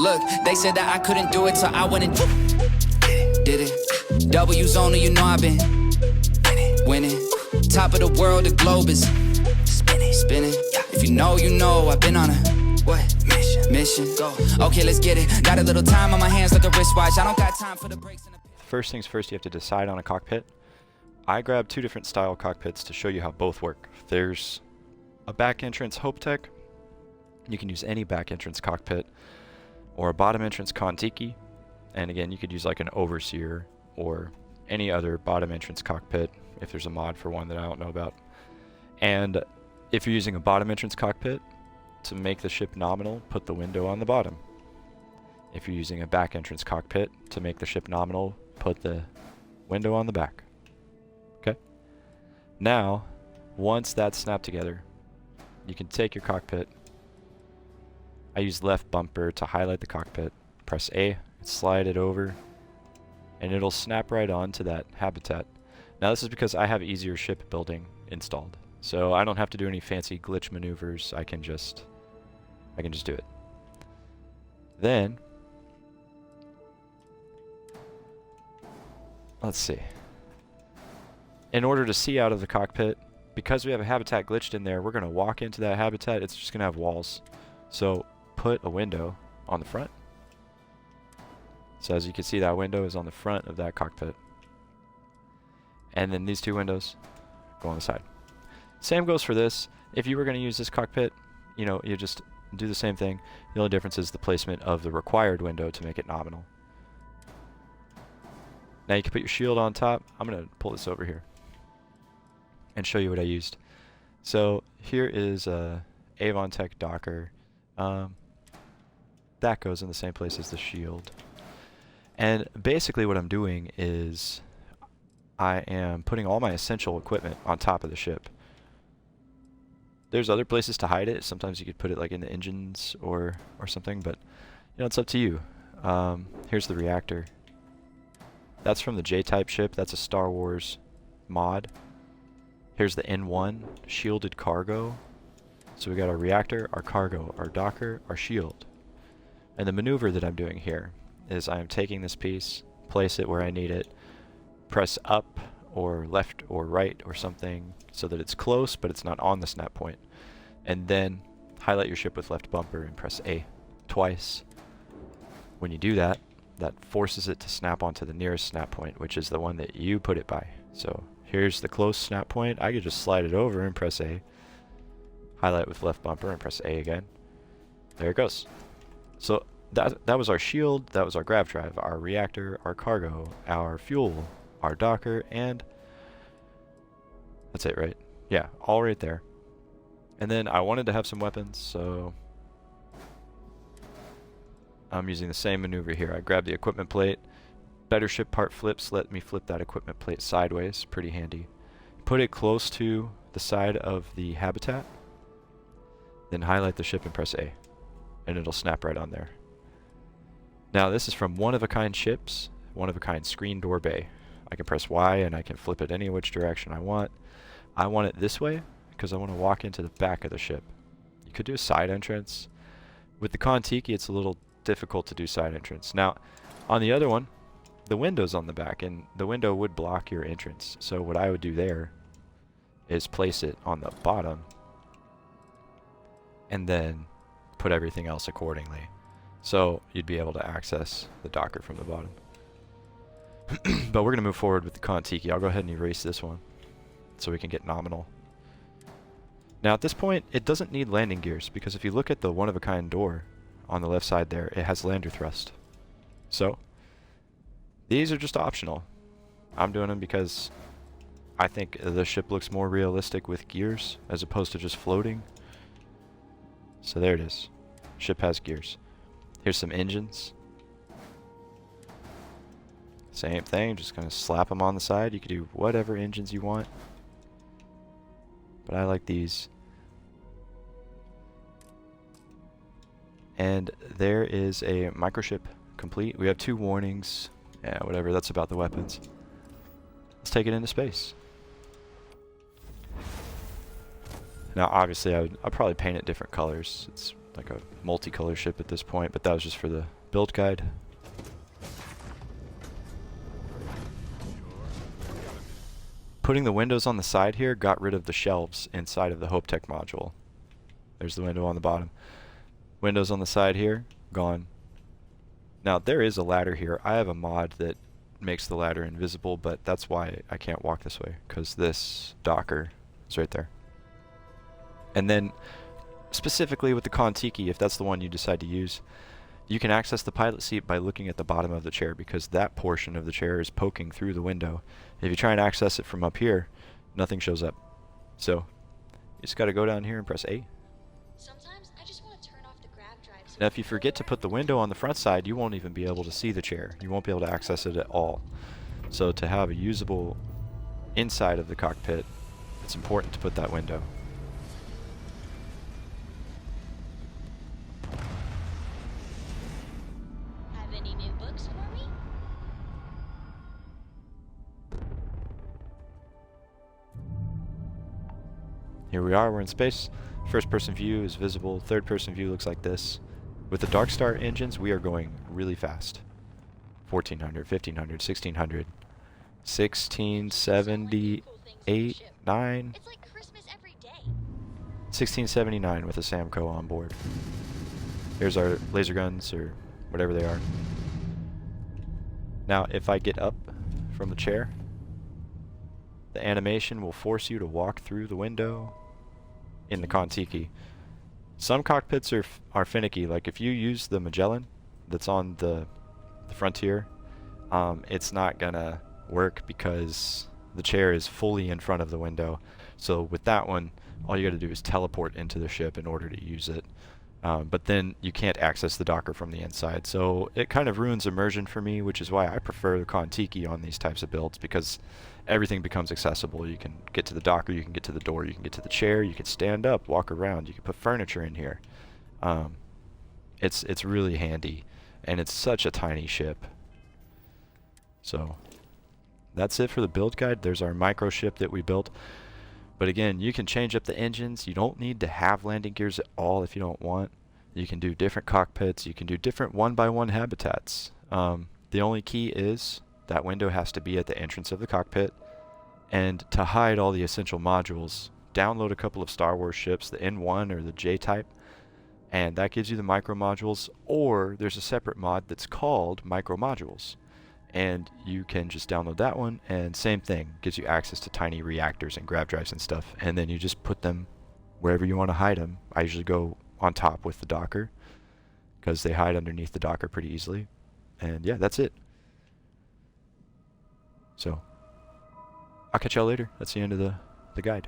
Look, they said that I couldn't do it, so I went and did it. W's only, you know I've been winning. Top of the world, the globe is spinning. If you know, you know I've been on a mission. Go. Okay, let's get it. Got a little time on my hands like a wristwatch. I don't got time for the breaks. First things first, you have to decide on a cockpit. I grabbed two different style cockpits to show you how both work. There's a back entrance Hopetech. You can use any back entrance cockpit, or a bottom entrance Kontiki. And again, you could use like an Overseer or any other bottom entrance cockpit if there's a mod for one that I don't know about. And if you're using a bottom entrance cockpit, to make the ship nominal, put the window on the bottom. If you're using a back entrance cockpit, to make the ship nominal, put the window on the back. Okay? Now, once that's snapped together, you can take your cockpit. I use left bumper to highlight the cockpit. Press A, slide it over, and it'll snap right on to that habitat. Now this is because I have easier ship building installed. So I don't have to do any fancy glitch maneuvers. I can just do it. Then let's see. In order to see out of the cockpit, because we have a habitat glitched in there, we're going to walk into that habitat. It's just going to have walls. So put a window on the front. So as you can see, that window is on the front of that cockpit. And then these two windows go on the side. Same goes for this. If you were going to use this cockpit, you know, you just do the same thing. The only difference is the placement of the required window to make it nominal. Now you can put your shield on top. I'm going to pull this over here and show you what I used. So here is a Avon Tech Docker. That goes in the same place as the shield. And basically what I'm doing is I am putting all my essential equipment on top of the ship. There's other places to hide it. Sometimes you could put it like in the engines or something, but you know, it's up to you. Here's the reactor. That's from the J-type ship. That's a Star Wars mod. Here's the N1 shielded cargo. So we got our reactor, our cargo, our docker, our shield. And the maneuver that I'm doing here is I'm taking this piece, place it where I need it, press up or left or right or something so that it's close but it's not on the snap point. And then highlight your ship with left bumper and press A twice. When you do that, that forces it to snap onto the nearest snap point, which is the one that you put it by. So here's the close snap point. I could just slide it over and press A. Highlight with left bumper and press A again. There it goes. So that was our shield, that was our grav drive, our reactor, our cargo, our fuel, our docker, and that's it, right? Yeah, all right there. And then I wanted to have some weapons, so I'm using the same maneuver here. I grab the equipment plate. Better ship part flips let me flip that equipment plate sideways. Pretty handy. Put it close to the side of the habitat. Then highlight the ship and press A. And it'll snap right on there. Now this is from one-of-a-kind ships, one-of-a-kind screen door bay. I can press Y and I can flip it any which direction I want. I want it this way because I want to walk into the back of the ship. You could do a side entrance. With the Kontiki, it's a little difficult to do side entrance. Now, on the other one, the window's on the back, and the window would block your entrance. So what I would do there is place it on the bottom and then put everything else accordingly. So you'd be able to access the docker from the bottom. But we're going to move forward with the Kontiki. I'll go ahead and erase this one so we can get nominal. Now at this point, it doesn't need landing gears, because if you look at the one-of-a-kind door on the left side there, it has lander thrust. So these are just optional. I'm doing them because I think the ship looks more realistic with gears as opposed to just floating. So there it is. Ship has gears. Here's some engines. Same thing, just gonna slap them on the side. You can do whatever engines you want, but I like these. And there is a microship complete. We have 2 warnings. Yeah, whatever, that's about the weapons. Let's take it into space. Now obviously I'd probably paint it different colors. It's like a multicolor ship at this point, but that was just for the build guide. Putting the windows on the side here got rid of the shelves inside of the HopeTech module. There's the window on the bottom. Windows on the side here, gone. Now there is a ladder here. I have a mod that makes the ladder invisible, but that's why I can't walk this way, because this docker is right there. And then specifically with the Kontiki, if that's the one you decide to use, you can access the pilot seat by looking at the bottom of the chair, because that portion of the chair is poking through the window. If you try and access it from up here, nothing shows up. So you just got to go down here and press A. Sometimes I just want to turn off the grav drive. So Now if you forget to put the window on the front side, you won't even be able to see the chair. You won't be able to access it at all. So to have a usable inside of the cockpit, it's important to put that window. Have any new books for me? Here we are, we're in space. First person view is visible, third person view looks like this. With the Darkstar engines, we are going really fast. 1400, 1500, 1600, 1678, 9, It's like Christmas every day. 1679 with a Samco on board. Here's our laser guns, or whatever they are. Now, if I get up from the chair, the animation will force you to walk through the window in the Kontiki. Some cockpits are finicky. Like if you use the Magellan that's on the Frontier, it's not gonna work because the chair is fully in front of the window. So with that one, all you gotta do is teleport into the ship in order to use it. But then you can't access the docker from the inside. So it kind of ruins immersion for me, which is why I prefer the Kontiki on these types of builds, because everything becomes accessible. You can get to the docker, you can get to the door, you can get to the chair, you can stand up, walk around, you can put furniture in here. It's really handy, and it's such a tiny ship. So that's it for the build guide. There's our micro ship that we built. But again, you can change up the engines. You don't need to have landing gears at all if you don't want. You can do different cockpits. You can do different one-by-one habitats. The only key is that window has to be at the entrance of the cockpit. And to hide all the essential modules, download a couple of Star Wars ships, the N1 or the J-type, and that gives you the micro modules. Or there's a separate mod that's called micro modules. And you can just download that one, and same thing, gives you access to tiny reactors and grav drives and stuff, and then you just put them wherever you want to hide them. I usually go on top with the docker, because they hide underneath the docker pretty easily. And yeah, that's it. So I'll catch y'all later. That's the end of the guide.